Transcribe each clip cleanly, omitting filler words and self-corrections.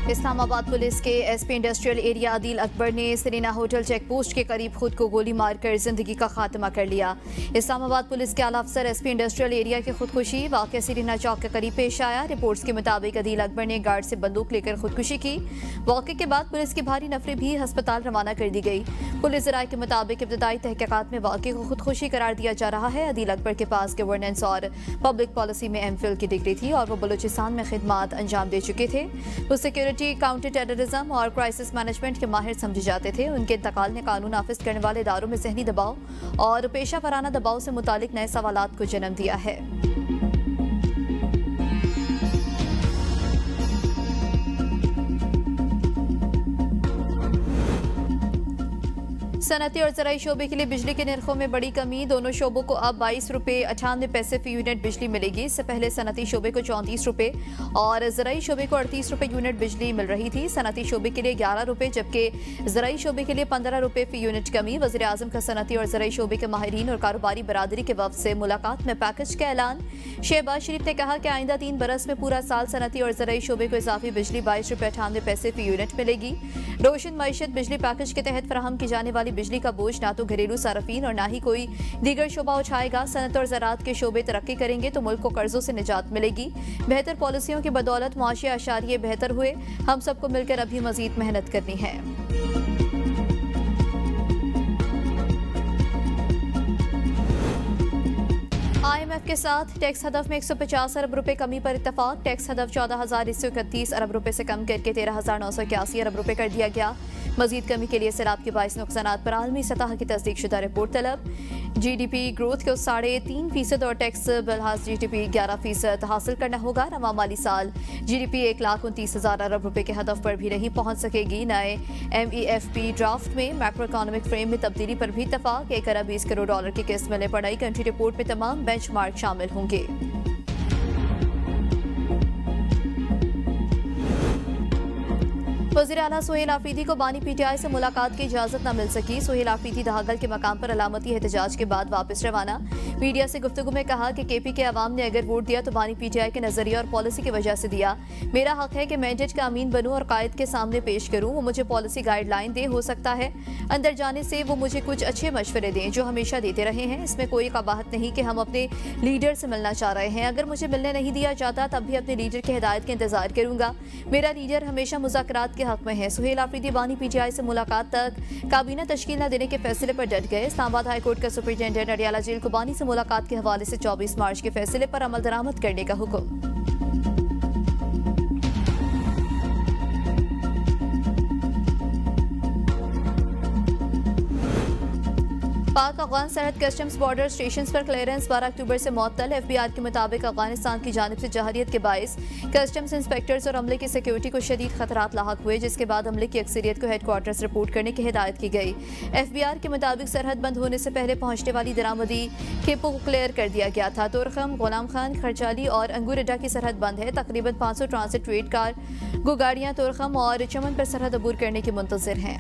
Islamabad police के SP industrial area Adil Akbar ने Serena hotel check post के करीब खुद को गोली मारकर जिंदगी का खात्मा कर लिया। इस्लामाबाद पुलिस के आला अफसर एसपी इंडस्ट्रियल एरिया की खुदकुशी वाक़या सरीना चौक के करीब पेश आया। रिपोर्ट्स के मुताबिक आदिल अकबर ने गार्ड से बंदूक लेकर खुदकुशी की। वाक़े के बाद पुलिस की भारी नफरी भी अस्पताल रवाना कर दी गई। पुलिस राय के मुताबिक इब्तदाई तहकीकात में वाक़े को खुदकुशी करार दिया जा रहा है। आदिल अकबर के पास गवर्नेंस और पब्लिक पॉलिसी में एमफिल की डिग्री थी और वो बलूचिस्तान में खिदमात अंजाम दे चुके थे। वो सिक्योरिटी, काउंटर टेररिज्म और क्राइसिस मैनेजमेंट के माहिर समझे जाते थे। उनके इंतकाल ने कानून नाफिज करने वाले इदारों में ज़हनी दबाव और पेशा वराना दबाव से मुतालिक नए सवालात को जन्म दिया है। सनती और ज़राई शोबे के लिए बिजली के निर्खों में बड़ी कमी। दोनों शोबों को अब 22 रुपये 98 पैसे फी यूनिट बिजली मिलेगी। इससे पहले सनती शोबे को 34 रुपये और ज़राई शोबे को 38 रुपये यूनिट बिजली मिल रही थी। सनती शोबे के लिए 11 रुपये जबकि ज़राई शोबे के लिए 15 रुपये फी यूनिट कमी। वज़ीर आज़म का सनती और ज़राई शोबे के माहिरीन और कारोबारी बरादरी के वफ़द से मुलाकात में पैकेज का ऐलान। शहबाज शरीफ ने कहा कि आइंदा 3 बरस में पूरा साल सनती और ज़राई शोबे को इजाफी बिजली 22 रुपये 98 पैसे फी यूनिट मिलेगी। रोशन मईशत बिजली पैकेज के तहत फराहम की जाने वाली बिजली का बोझ ना तो घरेलू सारफीन और ना ही कोई दीगर शोबा उठाएगा। सनत और ज़राअत के शोबे तरक्की करेंगे तो मुल्क को कर्जों से निजात मिलेगी। बेहतर पॉलिसियों की बदौलत मुआशी आशारिये बेहतर हुए। हम सबको मिलकर अभी मजीद मेहनत करनी है। IMF के साथ टैक्स हदफ में 150 अरब रुपए कमी पर इत्तफाक। टैक्स हदफ 14,131 अरब रुपए से कम करके 13,981 अरब रुपए कर दिया गया। मजीद कमी के लिए सैलाब के बाइस नुकसानात पर आलमी सतह की तस्दीक शुदा रिपोर्ट तलब। GDP ग्रोथ को 3.5% और टैक्स बलहाज GDP 11% हासिल करना होगा। रवा माली साल GDP 1,29,000 अरब रुपए के हदफ पर भी नहीं पहुंच सकेगी। नए MEFP ड्राफ्ट में मैक्रो इकोनॉमिक फ्रेम में तब्दीली पर भी इत्तफाक। 1 अरब 20 करोड़ डॉलर की किस्त मिलने पड़ाई। कंट्री रिपोर्ट में तमाम बेंचमार्क शामिल होंगे। वज़ीर आला सुहेल आफरीदी को बानी PTI से मुलाकात की इजाज़त न मिल सकी। सुहेल आफरीदी दहागल के मकाम पर अलामती एहतजाज के बाद वापस रवाना। मीडिया से गुफ्तगू में कहा कि KP के अवाम ने अगर वोट दिया तो बानी PTI के नज़रिया और पॉलिसी की वजह से दिया। मेरा हक है कि मैंडेट का अमीन बनूं और कायद के सामने पेश करूं। वो मुझे पॉलिसी गाइडलाइन दे। हो सकता है अंदर जाने से वो मुझे कुछ अच्छे मशवरे दें जो हमेशा देते रहे हैं। इसमें कोई कबाहत नहीं कि हम अपने लीडर से मिलना चाह रहे हैं। अगर मुझे मिलने नहीं दिया जाता तब भी अपने लीडर की हिदायत का इंतजार करूंगा। मेरा लीडर हमेशा मुज़ाकरात के हक में है। सुहेल आफरीदी बानी PTI से मुलाकात तक काबीना तश्कील न देने के फैसले पर डट गए। इस्लामाबाद हाई कोर्ट का सुपरिटेंडेंट अडियाला जेल को बानी से मुलाकात के हवाले से 24 मार्च के फैसले पर अमल दरामद करने का हुक्म। पाक अफगान सरहद कस्टम्स बॉर्डर स्टेशन पर क्लियरेंस 12 अक्टूबर से मुअत्तल। FBI के मुताबिक अफगानिस्तान की जानिब से जहरियत के बायस कस्टम्स इंस्पेक्टर्स और अमले की सिक्योरिटी को शदीद खतरात लाहक हुए, जिसके बाद अमले की अक्सरियत को हेडक्वार्टर्स रिपोर्ट करने की हिदायत की गई। FBI के मुताबिक सरहद बंद होने से पहले पहुंचने वाली दरामदी खेपों को क्लियर कर दिया गया था। तुरखम, गुलाम खान, खरचाली और अंगूरडा की सरहद बंद है। तकरीबन 500 ट्रांसिट ट्रेड कार गो गाड़ियाँ तुरखम और चमन पर सरहद अबूर करने की मुंतज़िर हैं।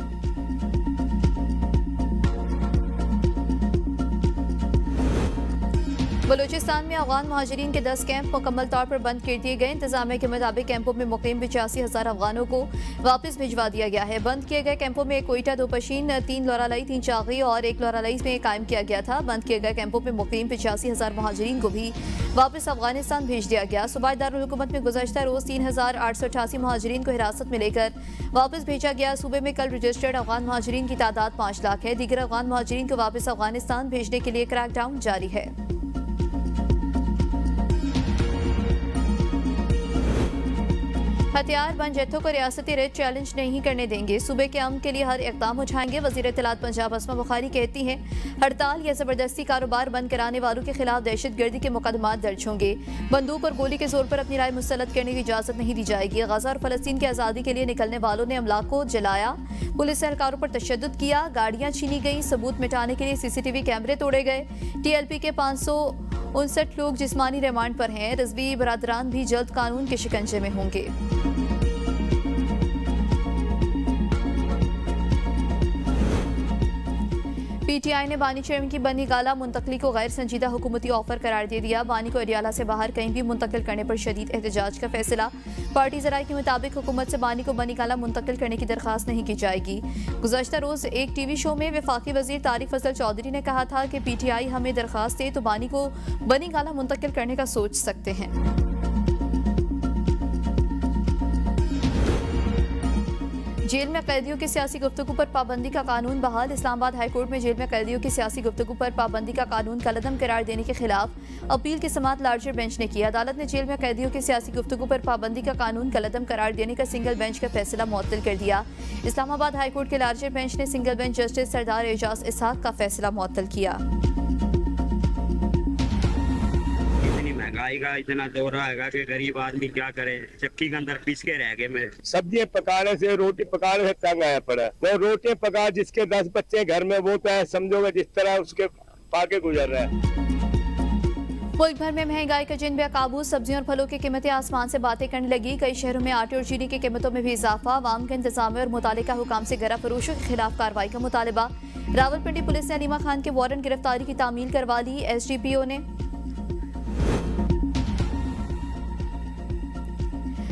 बलूचिस्तान में अफगान महाजरीन के 10 कैंप मुकम्मल तौर पर बंद कर दिए गए। इंतजामिया के मुताबिक कैंपों में मुकीम 85,000 अफगानों को वापस भिजवा दिया गया है। बंद किए गए कैंपों में 1 कोयटा, 2 पशीन, 3 लोरालाई, 3 चागी और 1 लोरालाई में कायम किया गया था। बंद किए गए कैंपों में मुकीम 85,000 महाजरीन को भी वापस अफगानिस्तान भेज दिया गया। सूबाई दारुल हुकूमत में गुज़श्ता रोज 3,888 महाजरीन को हिरासत में लेकर वापस भेजा गया। सूबे में कल रजिस्टर्ड अफगान महाजरीन की तादाद 5 लाख है। दीगर अफगान महाजरीन को वापस अफगानिस्तान भेजने के लिए क्रैकडाउन जारी है। हथियारबंद जत्थों को रियासती रेट चैलेंज नहीं करने देंगे। सूबे के अमन के लिए हर इक़दाम उठाएंगे। वज़ीर इत्तलात पंजाब अस्मा बुखारी कहती हैं हड़ताल या ज़बरदस्ती कारोबार बंद कराने वालों के खिलाफ दहशतगर्दी के मुकदमात दर्ज होंगे। बंदूक और गोली के जोर पर अपनी राय मुस्तलद करने की इजाज़त नहीं दी जाएगी। गजा और फ़लस्तीन की आज़ादी के लिए निकलने वालों ने अमलाक को जलाया। पुलिस एहलकारों पर तशद्दुद किया। गाड़ियाँ छीनी गई। सबूत मिटाने के लिए CCTV कैमरे तोड़े गए। TLP के 559 लोग जिस्मानी रिमांड पर हैं। रिजवी बरादरान भी जल्द कानून के शिकंजे में होंगे। पीटीआई ने बानी चेयरमैन की बनी गाला मुंतकली को गैर संजीदा हुकूमती ऑफर करार दे दिया। बानी को अडियाला से बाहर कहीं भी मुंतकिल करने पर शदीद एहतजाज का फैसला। पार्टी जराये के मुताबिक हुकूमत से बानी को बनी गाला मुंतकिल करने की दरखास्त नहीं की जाएगी। गुज़श्ता रोज एक टीवी शो में वफाकी वजीर तारिक फजल चौधरी ने कहा था कि पीटीआई हमें दरखास्त दे तो बानी को बनी गाला मुंतकिल करने का सोच सकते हैं। जेल में कैदियों की सियासी गुफ्तगू पर पाबंदी का कानून बहाल। इस्लामाबाद हाईकोर्ट में जेल में कैदियों की सियासी गुफ्तगू पर पाबंदी का कानून कलअदम करार देने के खिलाफ अपील की समाअत लार्जर बेंच ने की। अदालत ने जेल में कैदियों की सियासी गुफ्तगू पर पाबंदी का कानून कलअदम करार देने का सिंगल बेंच का फैसला मुअत्तल कर दिया। इस्लामाबाद हाईकोर्ट के लार्जर बेंच ने सिंगल बेंच जस्टिस सरदार एजाज इसहाक का फैसला मुअत्तल किया। महंगाई का इतना दौरा है कि गरीब आदमी क्या करे, चक्की के अंदर पीस के रह गए। मैं सब्जी पकाने से रोटी पकाने से तंग आया पड़ा। वो रोटी पका जिसके 10 बच्चे घर में, वो तो है समझोगे जिस तरह उसके पाके गुजर रहा है। मुल्क भर में महंगाई का जिन बेकाबू, सब्जियों और फलों की कीमतें आसमान से बातें करने लगी। कई शहरों में आटे और चीनी की कीमतों में भी इजाफा। आवाम के इंतजाम और मुतालिका हुकाम से गरा फरोशों के खिलाफ कार्रवाई का मुतालबा। रावलपिंडी पुलिस ने अलीमा खान के वारंट गिरफ्तारी की तामील करवा ली। SDPO ने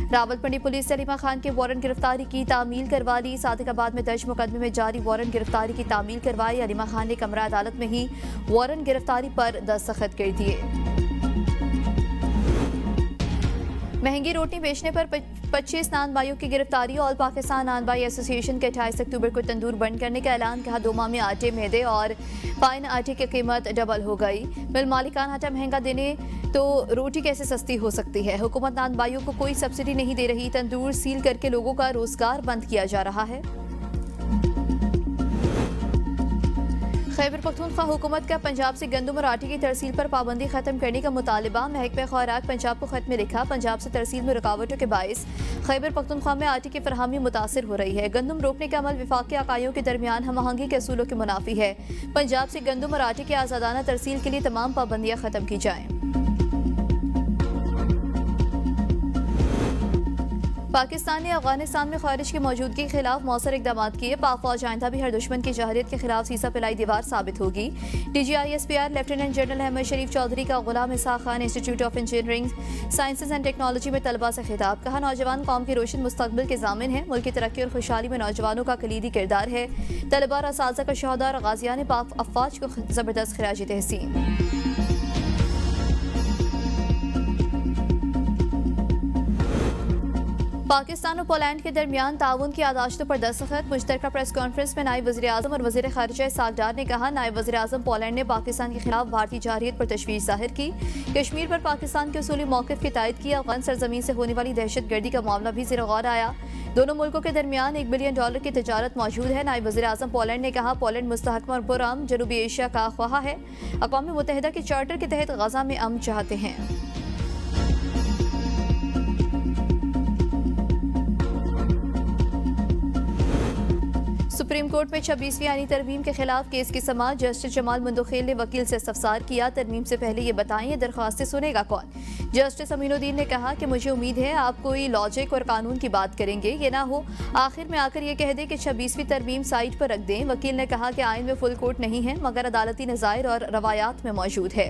रावलपिंडी पुलिस ने अलीमा खान के वारंट गिरफ्तारी की तामील करवा ली। सादिकाबाद में दर्ज मुकदमे में जारी वारंट गिरफ्तारी की तामील करवाई। अलीमा खान ने कमरा अदालत में ही वारंट गिरफ्तारी पर दस्तखत कर दिए। महंगी रोटी बेचने पर 25 नानबाइयों की गिरफ्तारी। ऑल पाकिस्तान नानबाई एसोसिएशन के 28 अक्टूबर को तंदूर बंद करने का ऐलान। कहा 2 माह में आटे, मैदे और फाइन आटे की कीमत डबल हो गई। मिल मालिकान आटा महंगा देने तो रोटी कैसे सस्ती हो सकती है। हुकूमत नानबाइयों को कोई सब्सिडी नहीं दे रही। तंदूर सील करके लोगों का रोजगार बंद किया जा रहा है। खैबर पख्तूनख्वा हुकूमत का पंजाब से गंदम और आटे की तरसील पर पाबंदी खत्म करने का मुतालबा। महकमा खुराक पंजाब को खत में लिखा, पंजाब से तरसील में रुकावटों के बायस खैबर पख्तूनख्वा में आटे की फरहमी मुतासर हो रही है। गंदम रोकने का अमल विफाकी अकाइयों के दरमियान हम आहंगी के असूलों के मुनाफी है। पंजाब से गंदम और आटे की आज़ादाना तरसील के लिए तमाम पाबंदियाँ खत्म की जाएँ। पाकिस्तान ने अफगानिस्तान में खारिज की मौजूदगी के खिलाफ मौसर इकदाम किए। पाक फौज आइंदा भी हर दुश्मन की जहरियत के खिलाफ सीसा पिलाई दीवार साबित होगी। DGISPR lieutenant general Ahmed Sharif Chaudhry का Ghulam Ishaq Khan institute of engineering sciences and technology में तलबा से खिताब। कहा नौजवान कौम के रोशन मुस्तकबिल के जामिन है। मुल्क की तरक्की और खुशहाली में नौजवानों का कलीदी किरदार है। तलबा और असातिज़ा का शोहदा और गाजियान पाक अफवाज को जबरदस्त खिराज तहसीन। पाकिस्तान और पोलैंड के दरमियान ताउन की आदाश्तों पर दस्तखत। मुश्तरका प्रेस कॉन्फ्रेंस में नायब वज़ीर आज़म और वज़ीर ख़ारिजा इसहाक डार ने कहा, नायब वज़ीर आज़म पोलैंड ने पाकिस्तान के खिलाफ भारतीय जारहियत पर तशवीश जाहिर की। कश्मीर पर पाकिस्तान के उसूली मौक़िफ़ की तायद की। अफ़गान सरजमीन से होने वाली दहशत गर्दी का मामला भी ज़ेर गौर आया। दोनों मुल्कों के दरमियान $1 बिलियन की तजारत मौजूद है। नायब वज़ीर आज़म पोलैंड ने कहा, पोलैंड मुस्तहकम और पुरअमन जनूबी एशिया का ख्वाह है। अक़वाम मुत्तहिदा के चार्टर के तहत गज़ा में अमन चाहते हैं। सुप्रीम कोर्ट में 26वीं आईनी तरमीम के खिलाफ केस की समाअत। जस्टिस जमाल मुंदखेल ने वकील से इस्तफसार किया, तरमीम से पहले ये बताएं ये दरख्वास्तें सुनेगा कौन। जस्टिस अमीनुद्दीन ने कहा कि मुझे उम्मीद है आप कोई लॉजिक और कानून की बात करेंगे, ये ना हो आखिर में आकर ये कह दें कि 26वीं तरमीम साइट पर रख दें। वकील ने कहा कि आइन में फुल कोर्ट नहीं है मगर अदालती नज़ायर और रवायात में मौजूद है।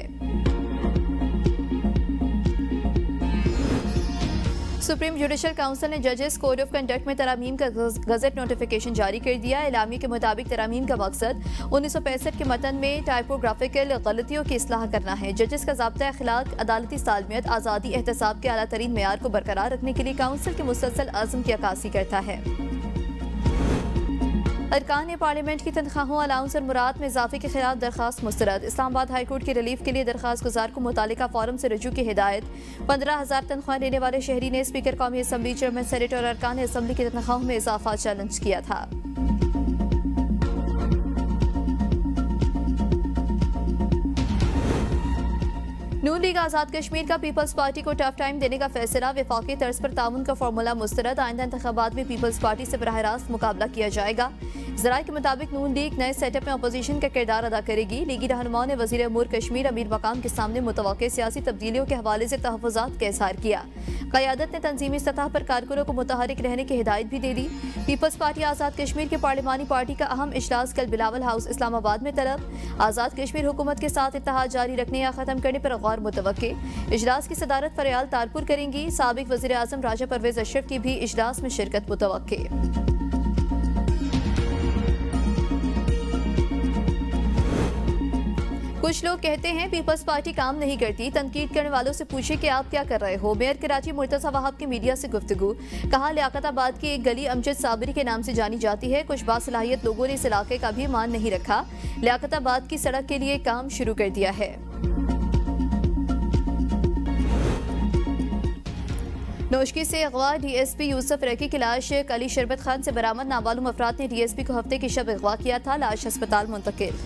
सुप्रीम जुडिशल काउंसिल ने जजेस कोड ऑफ कंडक्ट में तरामीम का गजट नोटिफिकेशन जारी कर दिया। एलामी के मुताबिक तरामीम का मकसद 1965 के मतन में टाइपोग्राफिकल गलतियों की इस्लाह करना है। जजेस का ज़ाब्ता अखलाक, अदालती सालमियत, आज़ादी, एहतसाब के आला तरीन मेयार को बरकरार रखने के लिए काउंसिल के मुसलसल अज़्म की अक्कासी करता है। अरकान पार्लियामेंट की तनख्वाहों, अलाउंस और मुराद में इजाफे के खिलाफ दरखास्त मुस्तरद। इस्लामाबाद हाईकोर्ट की रिलीफ के लिए दरखास्त गुजार को मुतालिका फोरम से रजू की हिदायत। 15,000 तनख्वाह लेने वाले शहरी ने स्पीकर कौमी असम्बली, चेयरमैन सेनेट और अरकान असम्बली की तनख्वाहों में इजाफा चैलेंज किया था। नून लीग आज़ाद कश्मीर का पीपल्स पार्टी को टफ टाइम देने का फैसला। वफाकी तर्ज पर ताउन का फार्मूला मुस्तरद। आइंदा इंतखाबात में पीपल्स पार्टी से बराह रास्त मुकाबला किया जाएगा। जराये के मुताबिक नून लीग नए सेटअप में अपोजिशन का किरदार अदा करेगी। लीगी रहनुमाओं ने वजीर अमूर कश्मीर अमीर मकाम के सामने मुतवक्के सियासी तब्दीलियों के हवाले से तहफ़्फ़ुज़ात का इज़हार किया। क़यादत ने तंजीमी सतह पर कारकुनों को मुतहरिक रहने की हिदायत भी दे दी। पीपल्स पार्टी आज़ाद कश्मीर के पार्लिमानी पार्टी का अहम इजलास कल बिलावल हाउस इस्लामाबाद में तलब। आज़ाद कश्मीर हुकूमत के साथ इत्तेहाद जारी रखने या ख़त्म करने पर गौर मुतवक्के। इजलास की सदारत फरियाल तारपुर करेंगी। साबिक वज़ीर आज़म राजा परवेज़ अशरफ की भी इजलास में शिरकत मुतवक्के। कुछ लोग कहते हैं पीपल्स पार्टी काम नहीं करती। तनकीद करने वालों से पूछे कि आप क्या कर रहे हो। मेयर कराची मुर्तज़ा वहाब की मीडिया से गुफ्तगू। कहा लियाकताबाद की एक गली अमजद साबरी के नाम से जानी जाती है। कुछ बासलाहियत लोगों ने इस इलाके का भी मान नहीं रखा। लियाकताबाद की सड़क के लिए काम शुरू कर दिया है। नौशकी से अगवा डीएसपी यूसुफ रकी की लाश कली शरबत खान से बरामद। नामालूम अफराद ने डीएसपी को हफ्ते की शब अगवा किया था। लाश अस्पताल मुंतकिल।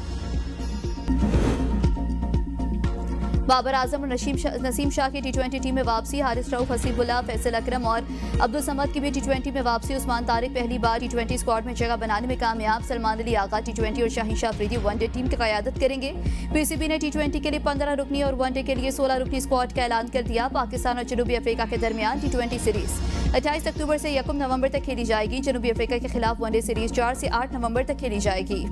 बाबर आजम और नसीम शाह की टी20 टीम में वापसी। हारिस रऊफ, हसीबुल्लाह, फैसल अकरम और अब्दुल समद की भी टी20 में वापसी। उस्मान तारिक पहली बार टी20 स्क्वाड में जगह बनाने में कामयाब। सलमान अली आगा टी20 और शाहीन शाह अफरीदी वनडे टीम की क़यादत करेंगे। पीसीबी ने टी20 के लिए 15 रुकनी और वनडे के लिए 16 रुकनी स्क्वाड का ऐलान कर दिया। पाकिस्तान और जनूबी अफ्रीका के दरमियान टी20 सीरीज 28 अक्टूबर से 1 नवंबर तक खेली जाएगी। जनूबी अफ्रीका के खिलाफ वनडे सीरीज 4 से 8 नवंबर तक खेली जाएगी।